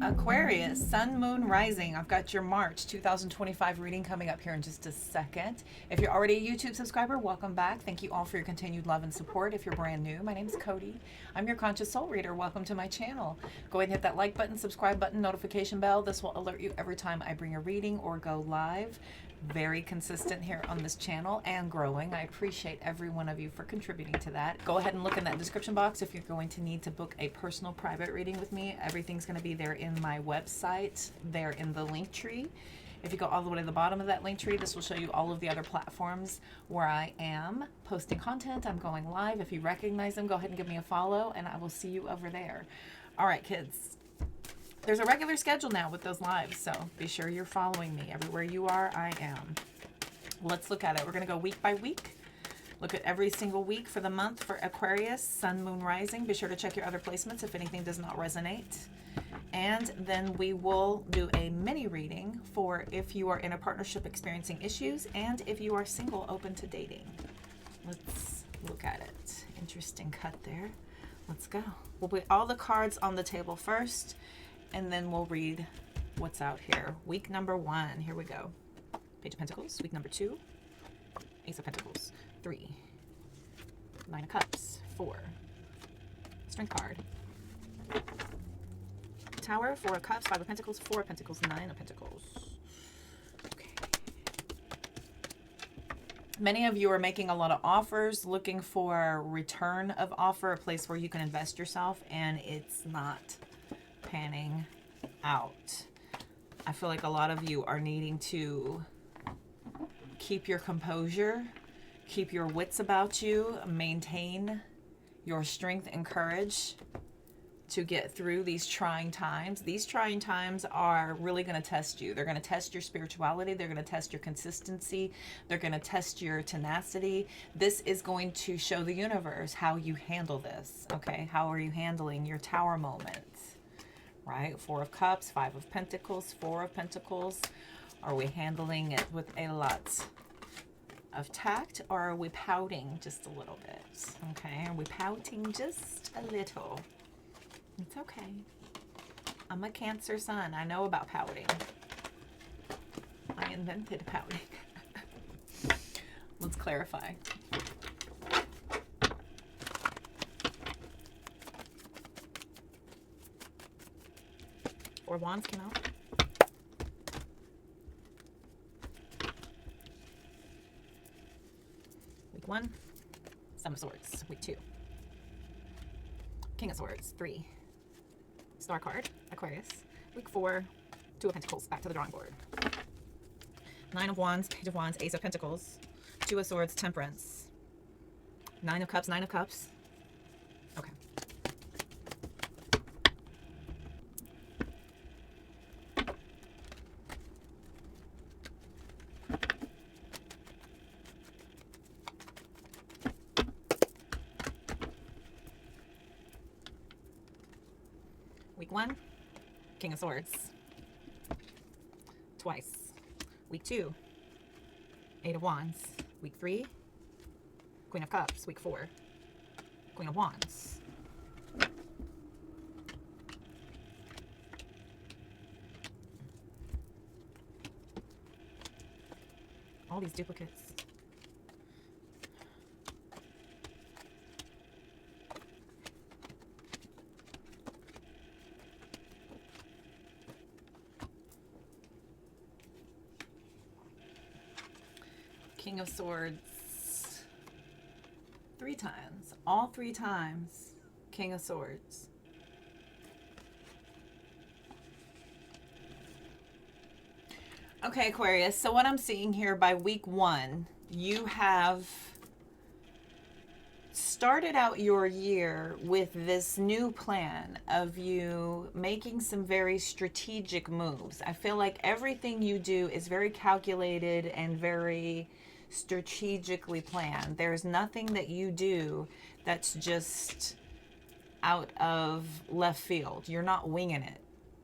Aquarius, Sun, Moon, Rising. I've got your March 2025 reading coming up here in just a second. If you're already a YouTube subscriber, welcome back. Thank you all for your continued love and support. If you're brand new, my name is Cody. I'm your Conscious Soul Reader. Welcome to my channel. Go ahead and hit that like button, subscribe button, notification bell. This will alert you every time I bring a reading or go live. Very consistent here on this channel and growing. I appreciate every one of you for contributing to that. Go ahead and look in that description box if you're going to need to book a personal private reading with me. Everything's going to be there in my website, there in the link tree. If you go all the way to the bottom of that link tree, this will show you all of the other platforms where I am posting content. I'm going live. If you recognize them, go ahead and give me a follow and I will see you over there. All right, kids. There's a regular schedule now with those lives, so be sure you're following me. Everywhere you are, I am. Let's look at it. We're going to go week by week. Look at every single week for the month for Aquarius, Sun, Moon, Rising. Be sure to check your other placements if anything does not resonate. And then we will do a mini reading for if you are in a partnership experiencing issues and if you are single, open to dating. Let's look at it. Interesting cut there. Let's go. We'll put all the cards on the table first, and then we'll read what's out here. Week number 1, here we go. Page of Pentacles. Week number 2, Ace of Pentacles. 3, 9 of Cups. 4, Strength card. Tower, 4 of Cups, 5 of Pentacles, 4 of Pentacles, 9 of Pentacles. Okay. Many of you are making a lot of offers, looking for return of offer, a place where you can invest yourself, and it's not panning out. I feel like a lot of you are needing to keep your composure, keep your wits about you, maintain your strength and courage to get through these trying times. These trying times are really going to test you. They're going to test your spirituality. They're going to test your consistency. They're going to test your tenacity. This is going to show the universe how you handle this, okay? How are you handling your tower moments? Right? 4 of Cups, 5 of Pentacles, 4 of Pentacles. Are we handling it with a lot of tact, or are we pouting just a little bit? Okay, are we pouting just a little? It's okay. I'm a Cancer sun. I know about pouting. I invented pouting. Let's clarify. Four Wands came out. Week 1, 7 of Swords. Week 2, King of Swords. 3, Star card, Aquarius. Week 4, 2 of Pentacles. Back to the drawing board. 9 of Wands, Page of Wands, Ace of Pentacles. 2 of Swords, Temperance. 9 of Cups, 9 of Cups. Okay. Week 1, King of Swords. Twice. Week 2, 8 of Wands. Week 3, Queen of Cups. Week 4, Queen of Wands. All these duplicates. King of Swords 3 times. All 3 times, King of Swords. Okay, Aquarius, so what I'm seeing here by week 1, you have started out your year with this new plan of you making some very strategic moves. I feel like everything you do is very calculated and very strategically planned. There's nothing that you do that's just out of left field. You're not winging it.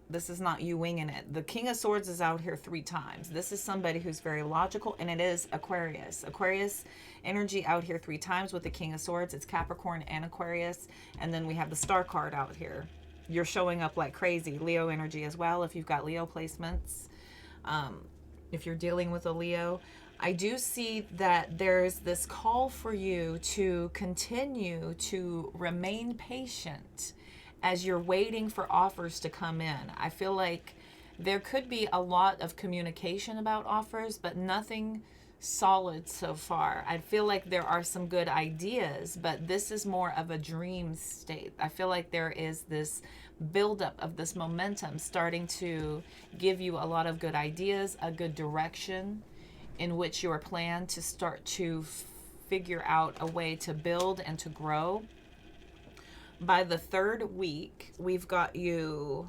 This is not you winging it. The King of Swords is out here 3 times. This is somebody who's very logical, and it is Aquarius. Aquarius energy out here 3 times with the King of Swords. It's Capricorn and Aquarius. And then we have the Star card out here. you're showing up like crazy. Leo energy as well, if you've got Leo placements. If you're dealing with a Leo, I do see that there's this call for you to continue to remain patient as you're waiting for offers to come in. I feel like there could be a lot of communication about offers, but nothing solid so far. I feel like there are some good ideas, but this is more of a dream state. I feel like there is this buildup of this momentum starting to give you a lot of good ideas, a good direction in which your plan to start to figure out a way to build and to grow. By the third week, we've got you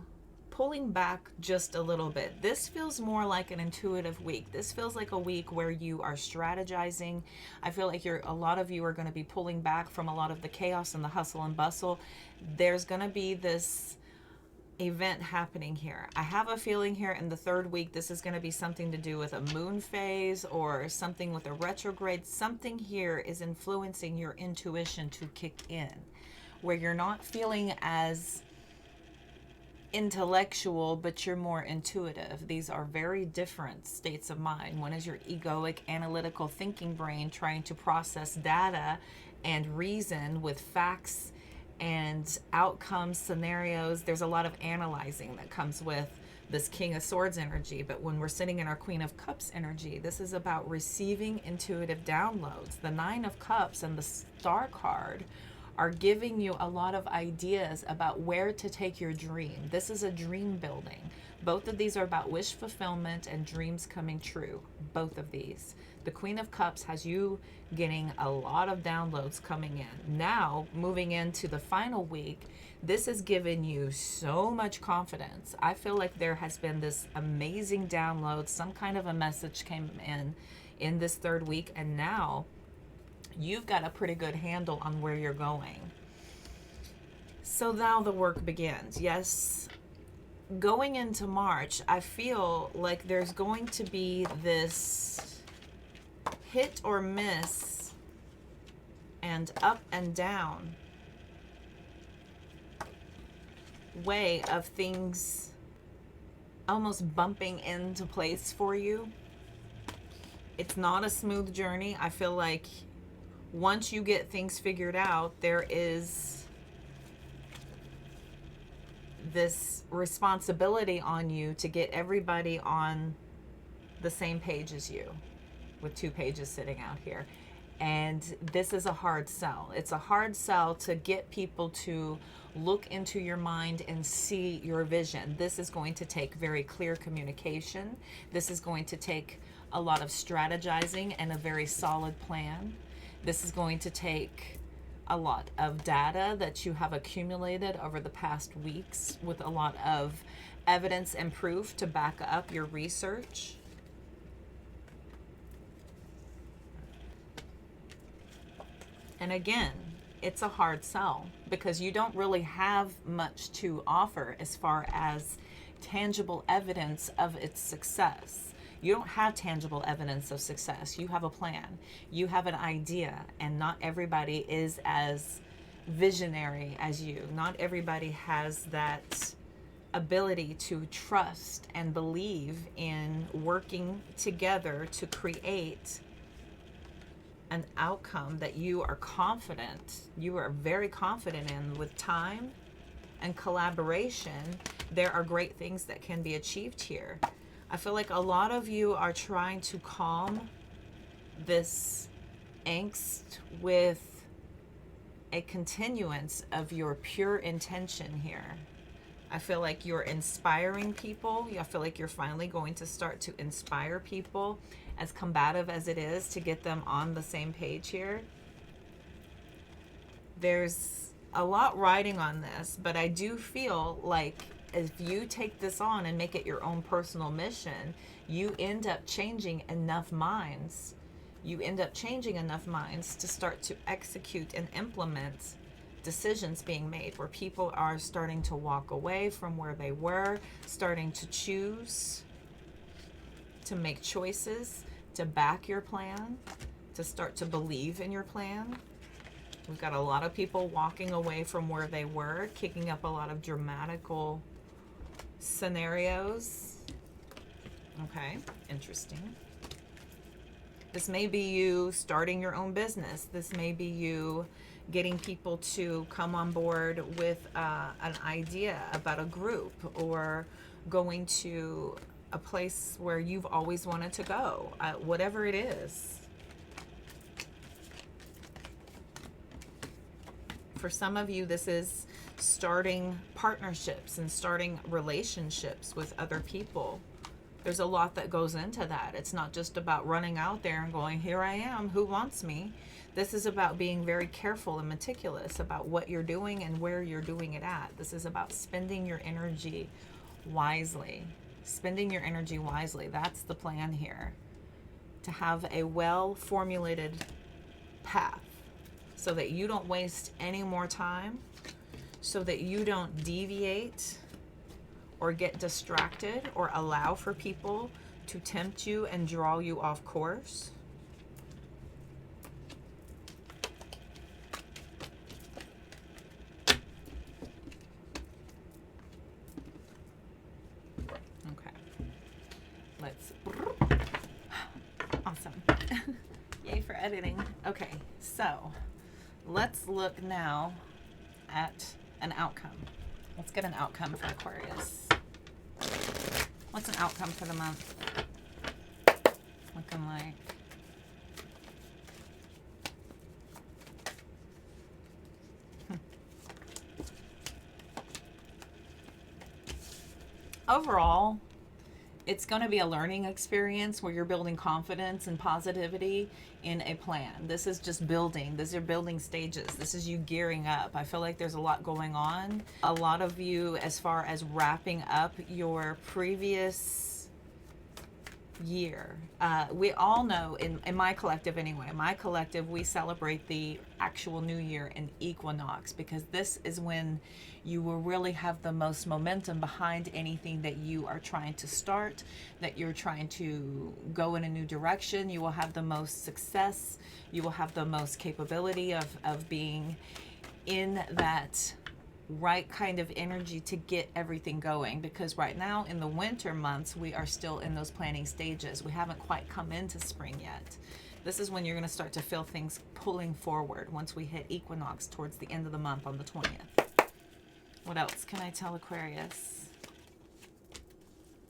pulling back just a little bit. This feels more like an intuitive week. This feels like a week where you are strategizing. I feel like a lot of you are going to be pulling back from a lot of the chaos and the hustle and bustle. There's going to be this event happening here. I have a feeling here in the third week, this is going to be something to do with a moon phase or something with a retrograde. Something here is influencing your intuition to kick in, where you're not feeling as intellectual, but you're more intuitive. These are very different states of mind. One is your egoic, analytical thinking brain trying to process data and reason with facts and outcomes, scenarios. There's a lot of analyzing that comes with this King of Swords energy, but when we're sitting in our Queen of Cups energy, this is about receiving intuitive downloads. The Nine of Cups and the Star card are giving you a lot of ideas about where to take your dream. This is a dream building. Both of these are about wish fulfillment and dreams coming true. Both of these. The Queen of Cups has you getting a lot of downloads coming in. Now, moving into the final week, this has given you so much confidence. I feel like there has been this amazing download. Some kind of a message came in this third week, and now you've got a pretty good handle on where you're going. So now the work begins. Yes, going into March, I feel like there's going to be this hit or miss and up and down way of things almost bumping into place for you. It's not a smooth journey. I feel like once you get things figured out, there is this responsibility on you to get everybody on the same page as you, with 2 pages sitting out here. And this is a hard sell. It's a hard sell to get people to look into your mind and see your vision. This is going to take very clear communication. This is going to take a lot of strategizing and a very solid plan. This is going to take a lot of data that you have accumulated over the past weeks with a lot of evidence and proof to back up your research. And again, it's a hard sell because you don't really have much to offer as far as tangible evidence of its success. You don't have tangible evidence of success. You have a plan. You have an idea, and not everybody is as visionary as you. Not everybody has that ability to trust and believe in working together to create an outcome that you are confident, you are very confident in. With time and collaboration, there are great things that can be achieved here. I feel like a lot of you are trying to calm this angst with a continuance of your pure intention here. I feel like you're inspiring people. I feel like you're finally going to start to inspire people, as combative as it is, to get them on the same page here. There's a lot riding on this, but I do feel like if you take this on and make it your own personal mission, you end up changing enough minds. You end up changing enough minds to start to execute and implement decisions being made, where people are starting to walk away from where they were, starting to choose, to make choices, to back your plan, to start to believe in your plan. We've got a lot of people walking away from where they were, kicking up a lot of dramatical scenarios. Okay, interesting. This may be you starting your own business. This may be you getting people to come on board with an idea about a group, or going to a place where you've always wanted to go, whatever it is. For some of you, this is starting partnerships and starting relationships with other people. There's a lot that goes into that. It's not just about running out there and going, here I am, who wants me? This is about being very careful and meticulous about what you're doing and where you're doing it at. This is about spending your energy wisely. Spending your energy wisely. That's the plan here. To have a well-formulated path so that you don't waste any more time, so that you don't deviate or get distracted or allow for people to tempt you and draw you off course. Okay. Let's... Awesome. Yay for editing. Okay, so let's look now at an outcome. Let's get an outcome for Aquarius. What's an outcome for the month looking like? Overall, it's going to be a learning experience where you're building confidence and positivity in a plan. This is just building. These are building stages. This is you gearing up. I feel like there's a lot going on. A lot of you, as far as wrapping up your previous year. We all know, in my collective anyway, my collective, we celebrate the actual new year in equinox, because this is when you will really have the most momentum behind anything that you are trying to start, that you're trying to go in a new direction. You will have the most success. You will have the most capability of being in that right kind of energy to get everything going, because right now in the winter months we are still in those planning stages. We haven't quite come into spring yet. This is when you're going to start to feel things pulling forward once we hit equinox towards the end of the month on the 20th. What else can I tell Aquarius?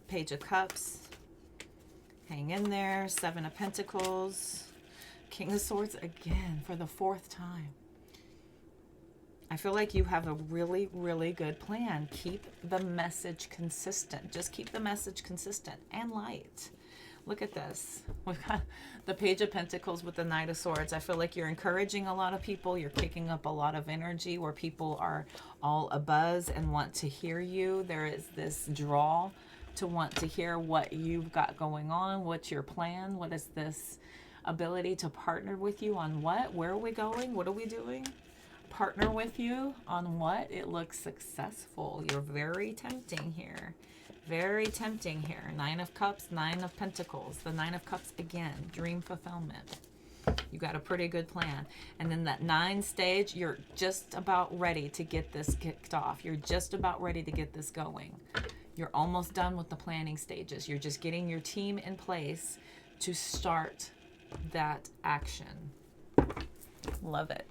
Page of Cups, hang in there. Seven of Pentacles, King of Swords again for the 4th time. I feel like you have a really, really good plan. Keep the message consistent. Just keep the message consistent and light. Look at this. We've got the Page of Pentacles with the Knight of Swords. I feel like you're encouraging a lot of people. You're kicking up a lot of energy where people are all abuzz and want to hear you. There is this draw to want to hear what you've got going on. What's your plan? What is this ability to partner with you on what? Where are we going? What are we doing? Partner with you on what? It looks successful. You're very tempting here. Very tempting here. 9 of Cups, 9 of Pentacles. The 9 of Cups again. Dream fulfillment. You got a pretty good plan. And then that 9 stage, you're just about ready to get this kicked off. You're just about ready to get this going. You're almost done with the planning stages. You're just getting your team in place to start that action. Love it.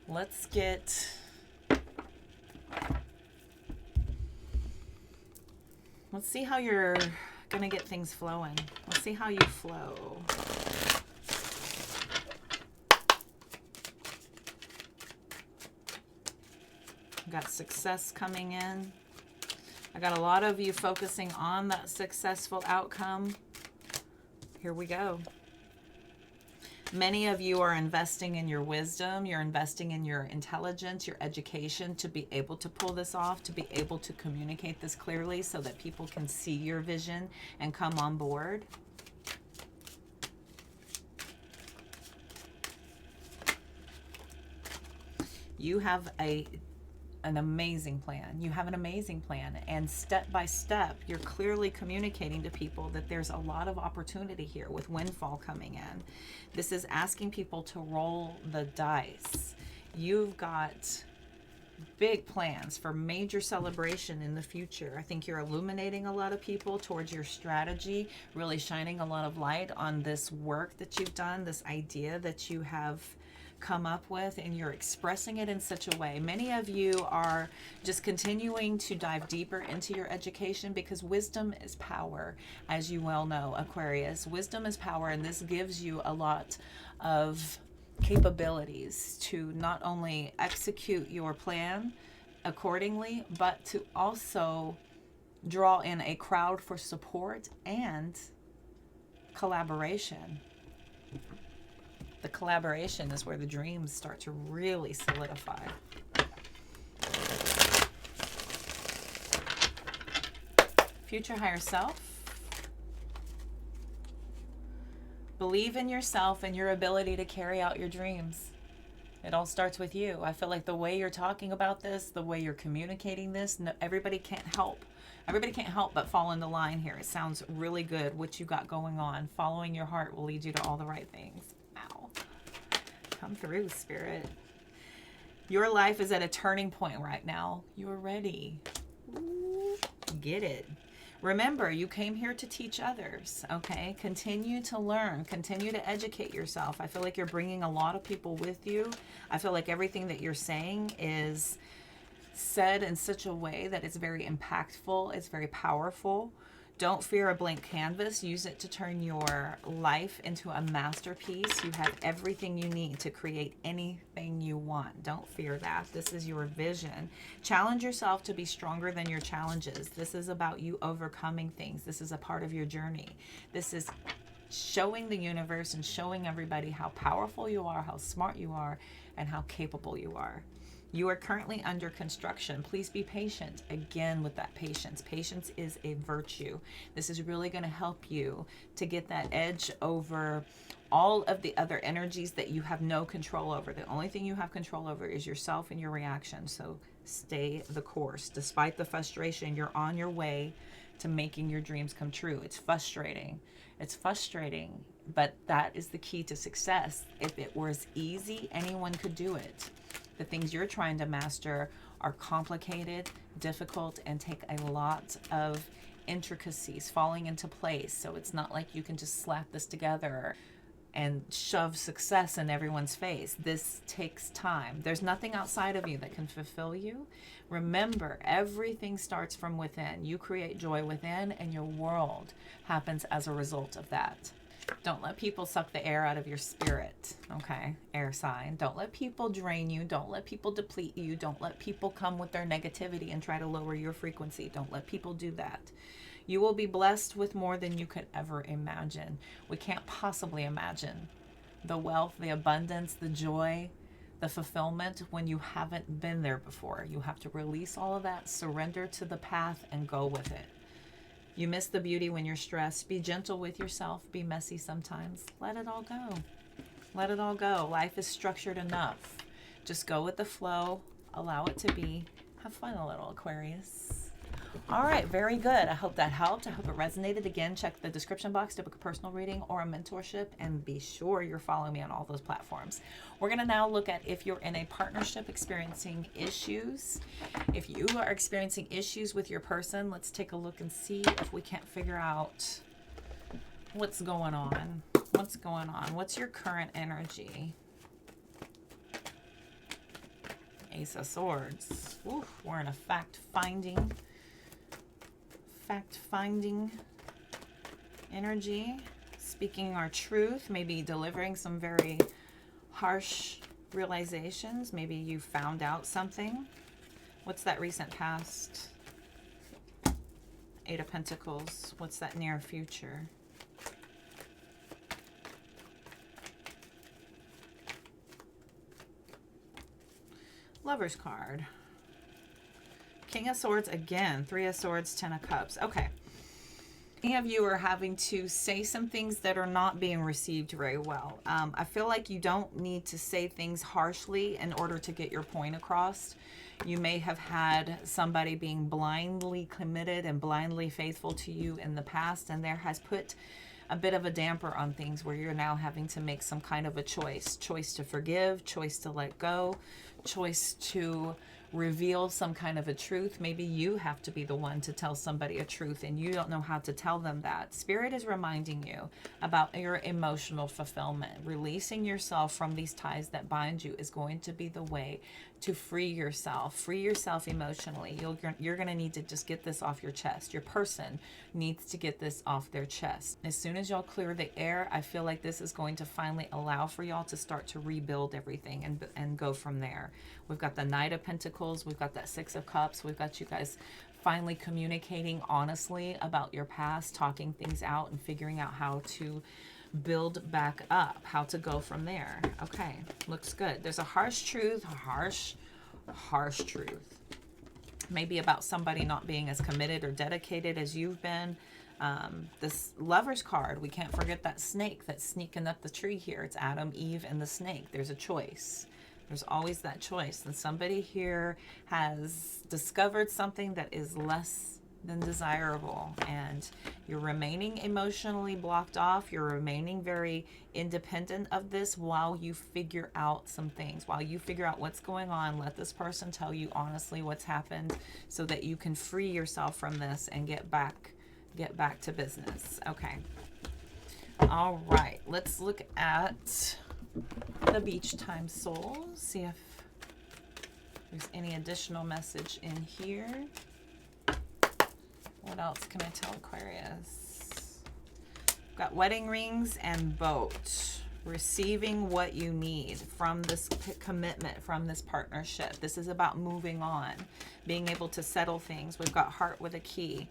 Let's get... Let's see how you're going to get things flowing. Let's see how you flow. Got success coming in. I got a lot of you focusing on that successful outcome. Here we go. Many of you are investing in your wisdom, you're investing in your intelligence, your education to be able to pull this off, to be able to communicate this clearly so that people can see your vision and come on board. You have a an amazing plan. You have an amazing plan. And step by step, you're clearly communicating to people that there's a lot of opportunity here with windfall coming in. This is asking people to roll the dice. You've got big plans for major celebration in the future. I think you're illuminating a lot of people towards your strategy, really shining a lot of light on this work that you've done, this idea that you have come up with, and you're expressing it in such a way. Many of you are just continuing to dive deeper into your education, because wisdom is power, as you well know, Aquarius. Wisdom is power, and this gives you a lot of capabilities to not only execute your plan accordingly, but to also draw in a crowd for support and collaboration. The collaboration is where the dreams start to really solidify. Future higher self. Believe in yourself and your ability to carry out your dreams. It all starts with you. I feel like the way you're talking about this, the way you're communicating this, everybody can't help. Everybody can't help but fall into line here. It sounds really good what you got going on. Following your heart will lead you to all the right things. Ow. Come through, Spirit. Your life is at a turning point right now. You're ready. Ooh, get it. Remember, you came here to teach others, okay? Continue to learn. Continue to educate yourself. I feel like you're bringing a lot of people with you. I feel like everything that you're saying is said in such a way that it's very impactful. It's very powerful. Don't fear a blank canvas. Use it to turn your life into a masterpiece. You have everything you need to create anything you want. Don't fear that. This is your vision. Challenge yourself to be stronger than your challenges. This is about you overcoming things. This is a part of your journey. This is showing the universe and showing everybody how powerful you are, how smart you are, and how capable you are. You are currently under construction. Please be patient. Again, with that patience. Patience is a virtue. This is really going to help you to get that edge over all of the other energies that you have no control over. The only thing you have control over is yourself and your reaction. So stay the course. Despite the frustration, you're on your way to making your dreams come true. It's frustrating. It's frustrating, but that is the key to success. If it was easy, anyone could do it. The things you're trying to master are complicated, difficult, and take a lot of intricacies falling into place. So it's not like you can just slap this together and shove success in everyone's face. This takes time. There's nothing outside of you that can fulfill you. Remember, everything starts from within. You create joy within, and your world happens as a result of that. Don't let people suck the air out of your spirit, okay? Air sign. Don't let people drain you. Don't let people deplete you. Don't let people come with their negativity and try to lower your frequency. Don't let people do that. You will be blessed with more than you could ever imagine. We can't possibly imagine the wealth, the abundance, the joy, the fulfillment when you haven't been there before. You have to release all of that, surrender to the path, and go with it. You miss the beauty when you're stressed. Be gentle with yourself. Be messy sometimes. Let it all go. Let it all go. Life is structured enough. Just go with the flow. Allow it to be. Have fun a little, Aquarius. All right, very good. I hope that helped. I hope it resonated. Again, check the description box to book a personal reading or a mentorship, and be sure you're following me on all those platforms. We're going to now look at if you're in a partnership experiencing issues. If you are experiencing issues with your person, let's take a look and see if we can't figure out what's going on. What's going on? What's your current energy? Ace of Swords. Oof, we're in a fact-finding energy, speaking our truth, maybe delivering some very harsh realizations. Maybe you found out something. What's that recent past? Eight of Pentacles. What's that near future? Lover's card. King of Swords again. Three of Swords, Ten of Cups. Okay. Many of you are having to say some things that are not being received very well. I feel like you don't need to say things harshly in order to get your point across. You may have had somebody being blindly committed and blindly faithful to you in the past, and there has put a bit of a damper on things where you're now having to make some kind of a choice to forgive, choice to let go, choice to reveal some kind of a truth. Maybe you have to be the one to tell somebody a truth and you don't know how to tell them that. Spirit is reminding you about your emotional fulfillment. Releasing yourself from these ties that bind you is going to be the way to free yourself emotionally. You're going to need to just get this off your chest. Your person needs to get this off their chest. As soon as y'all clear the air, I feel like this is going to finally allow for y'all to start to rebuild everything and go from there. We've got the Knight of Pentacles. We've got that Six of Cups. We've got you guys finally communicating honestly about your past, talking things out and figuring out how to build back up, how to go from there. Okay, looks good. There's a harsh truth, harsh truth. Maybe about somebody not being as committed or dedicated as you've been. This Lover's card, we can't forget that snake that's sneaking up the tree here. It's Adam, Eve, and the snake. There's a choice. There's always that choice. And somebody here has discovered something that is less than desirable, and you're remaining emotionally blocked off. You're remaining very independent of this while you figure out some things, while you figure out what's going on. Let this person tell you honestly what's happened so that you can free yourself from this and get back to business. Okay. All right. Let's look at the Beach Time Soul. See if there's any additional message in here. What else can I tell Aquarius? Got wedding rings and boat. Receiving what you need from this commitment, from this partnership. This is about moving on, being able to settle things. We've got heart with a key.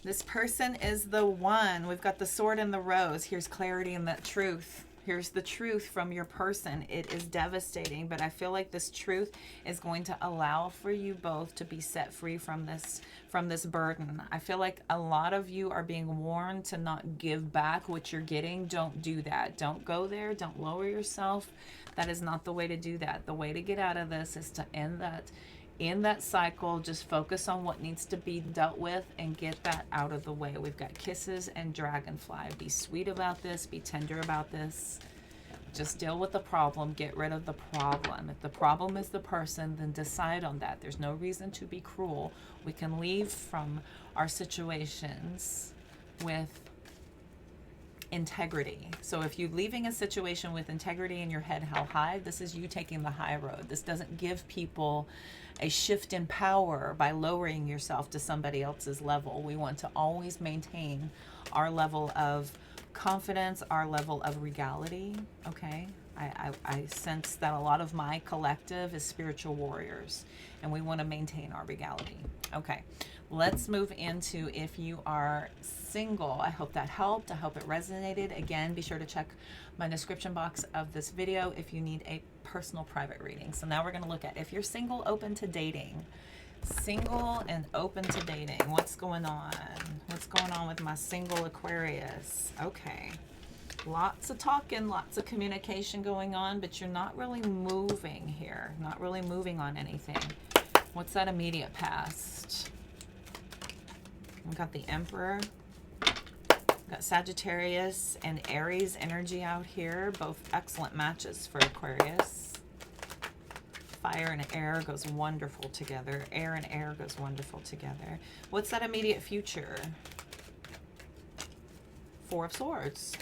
This person is the one. We've got the sword and the rose. Here's clarity and that truth. Here's the truth from your person. It is devastating, but I feel like this truth is going to allow for you both to be set free from this burden. I feel like a lot of you are being warned to not give back what you're getting. Don't do that. Don't go there. Don't lower yourself. That is not the way to do that. The way to get out of this is to end that cycle. Just focus on what needs to be dealt with and get that out of the way. We've got kisses and dragonfly. Be sweet about this. Be tender about this. Just deal with the problem. Get rid of the problem. If the problem is the person, then decide on that. There's no reason to be cruel. We can leave from our situations with integrity. So if you're leaving a situation with integrity in your head held high, this is you taking the high road. This doesn't give people a shift in power by lowering yourself to somebody else's level. We want to always maintain our level of confidence, our level of regality. Okay, I sense that a lot of my collective is spiritual warriors, and we want to maintain our regality. Okay, let's move into if you are single. I hope that helped. I hope it resonated. Again, be sure to check my description box of this video if you need a personal private reading. So now we're going to look at if you're single, open to dating. Single and open to dating. What's going on? What's going on with my single Aquarius? Okay. Lots of talking, lots of communication going on, but you're not really moving here. Not really moving on anything. What's that immediate past? We've got the Emperor. We've got Sagittarius and Aries energy out here. Both excellent matches for Aquarius. Fire and air goes wonderful together. Air and air goes wonderful together. What's that immediate future? Four of Swords.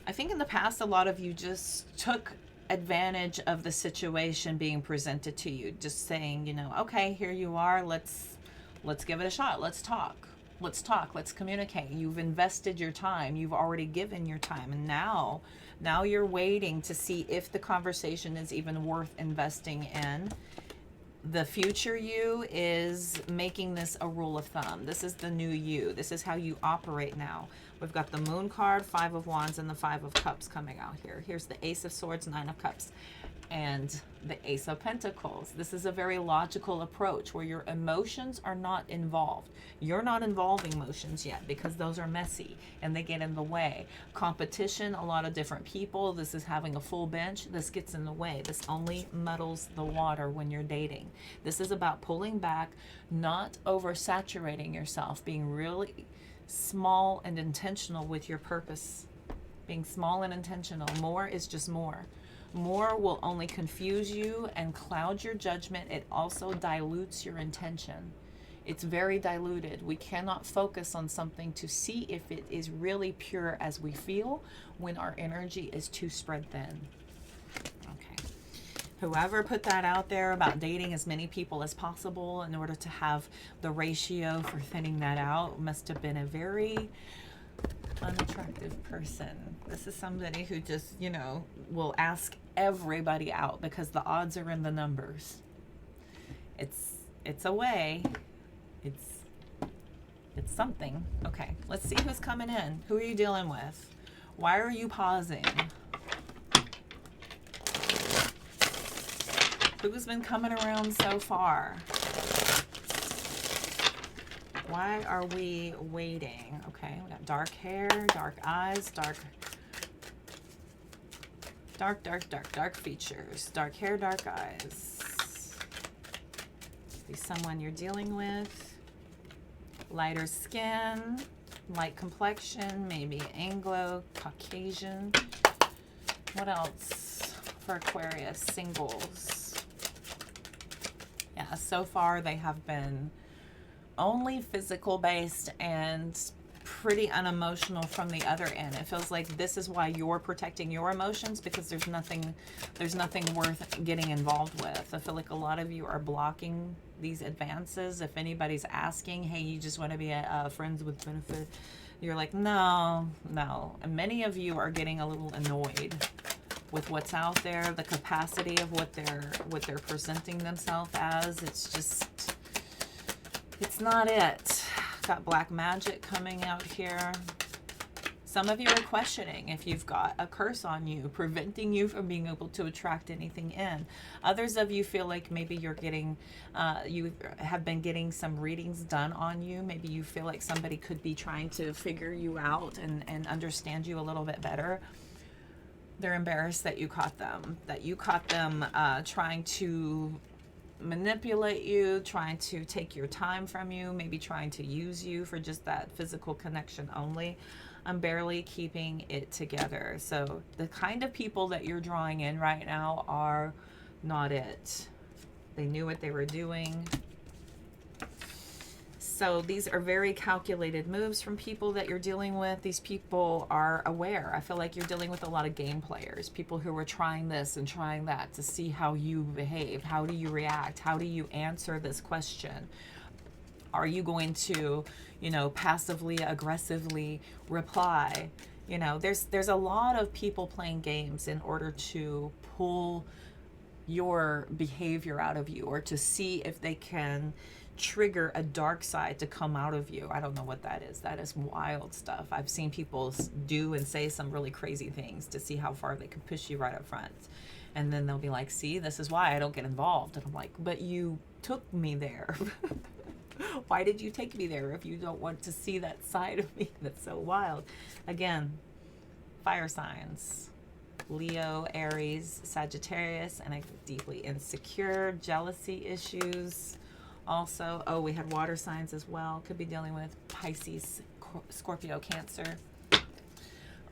I think in the past, a lot of you just took advantage of the situation being presented to you. Just saying, you know, okay, here you are. Let's give it a shot. Let's talk. Let's communicate. You've invested your time. You've already given your time. And now you're waiting to see if the conversation is even worth investing in. The future you is making this a rule of thumb. This is the new you. This is how you operate now. We've got the Moon card, Five of Wands, and the Five of Cups coming out here. Here's the Ace of Swords, Nine of Cups. and the Ace of Pentacles. This is a very logical approach where your emotions are not involved. You're not involving emotions yet because those are messy and they get in the way. Competition, a lot of different people. This is having a full bench. This gets in the way. This only muddles the water when you're dating. This is about pulling back, not oversaturating yourself, being really small and intentional with your purpose. Being small and intentional. More is just more. More will only confuse you and cloud your judgment. It also dilutes your intention. It's very diluted. We cannot focus on something to see if it is really pure as we feel when our energy is too spread thin. Okay. Whoever put that out there about dating as many people as possible in order to have the ratio for thinning that out must have been a very unattractive person. This is somebody who just, you know, will ask everybody out because the odds are in the numbers. It's a way. It's something. Okay, let's see who's coming in. Who are you dealing with? Why are you pausing? Who's been coming around so far? Why are we waiting? Okay, we got dark hair, dark eyes, dark features. Dark hair, dark eyes. Be someone you're dealing with. Lighter skin, light complexion, maybe Anglo, Caucasian. What else for Aquarius? Singles. Yeah, so far they have been only physical based and pretty unemotional from the other end. It feels like this is why you're protecting your emotions, because there's nothing worth getting involved with. I feel like a lot of you are blocking these advances. If anybody's asking, hey, you just want to be friends with benefit, you're like, no. And many of you are getting a little annoyed with what's out there, the capacity of what they're presenting themselves as. It's not it. Got black magic coming out here. Some of you are questioning if you've got a curse on you, preventing you from being able to attract anything in. Others of you feel like maybe you're getting, you have been getting some readings done on you. Maybe you feel like somebody could be trying to figure you out and understand you a little bit better. They're embarrassed that you caught them, trying to manipulate you, trying to take your time from you, maybe trying to use you for just that physical connection only. I'm barely keeping it together. So the kind of people that you're drawing in right now are not it. They knew what they were doing. So these are very calculated moves from people that you're dealing with. These people are aware. I feel like you're dealing with a lot of game players, people who are trying this and trying that to see how you behave. How do you react? How do you answer this question? Are you going to, you know, passively, aggressively reply? You know, there's a lot of people playing games in order to pull your behavior out of you, or to see if they can trigger a dark side to come out of you. I don't know what that is. That is wild stuff. I've seen people do and say some really crazy things to see how far they can push you right up front. And then they'll be like, see, this is why I don't get involved. And I'm like, but you took me there. Why did you take me there if you don't want to see that side of me that's so wild? Again, fire signs. Leo, Aries, Sagittarius, and deeply insecure, jealousy issues. Also, oh, we had water signs as well. Could be dealing with Pisces, Scorpio, Cancer.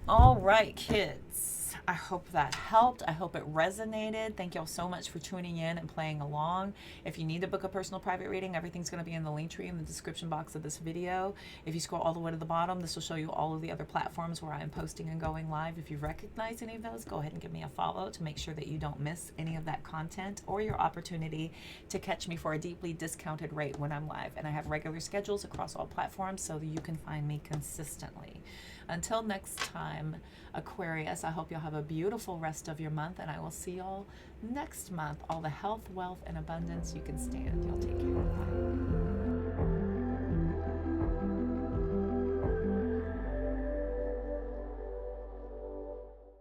All right, kids. I hope that helped. I hope it resonated. Thank y'all so much for tuning in and playing along. If you need to book a personal private reading, everything's going to be in the link tree in the description box of this video. If you scroll all the way to the bottom, this will show you all of the other platforms where I am posting and going live. If you recognize any of those, go ahead and give me a follow to make sure that you don't miss any of that content or your opportunity to catch me for a deeply discounted rate when I'm live. And I have regular schedules across all platforms so that you can find me consistently. Until next time, Aquarius, I hope you'll have a beautiful rest of your month, and I will see y'all next month. All the health, wealth, and abundance you can stand. Y'all take care.